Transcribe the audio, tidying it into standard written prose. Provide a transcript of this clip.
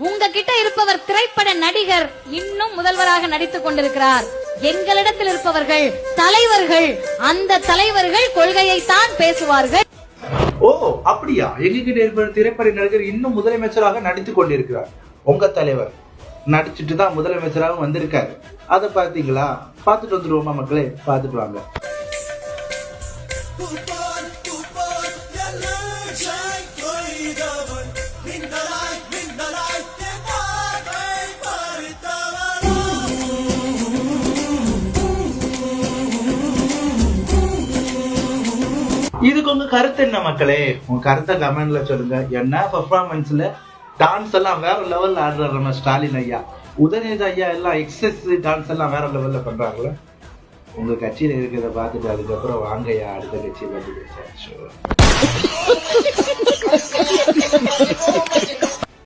உங்ககிட்ட இருப்பவர் திரைப்பட நடிகர், இன்னும் முதல்வராக நடித்துக் கொண்டிருக்கிறார். எங்களிடத்தில் இருப்பவர்கள் தலைவர்கள். அந்த தலைவர்கள் கொள்கையைத்தான் பேசுவார்கள். ஓ அப்படியா? எங்ககிட்ட இருப்ப திரைப்பட நடிகர் இன்னும் முதலமைச்சராக நடித்துக் கொண்டிருக்கிறார். உங்க தலைவர் நடிச்சுட்டு தான் முதலமைச்சராக வந்திருக்காரு. அதை பார்த்தீங்களா? பார்த்துட்டு வந்துருவோமா மக்களே? பார்த்துட்டு வாங்க. இதுக்கு உங்க கருத்து என்ன மக்களே? உங்க கருத்தை கமெண்ட்ல சொல்லுங்க. என்ன பெர்ஃபார்மன்ஸ்ல டான்ஸ் எல்லாம் வேற லெவல்ல ஆடுறாரு நம்ம ஸ்டாலின் ஐயா. உதயநிதி ஐயா எல்லாம் எக்ஸஸ் டான்ஸ் எல்லாம் வேற லெவல்ல பண்றாங்களே. உங்க கட்சியில இருக்கிறத பார்த்துட்டு அதுக்கப்புறம் வாங்கய்யா அடுத்த கட்சியை பத்தி பேச.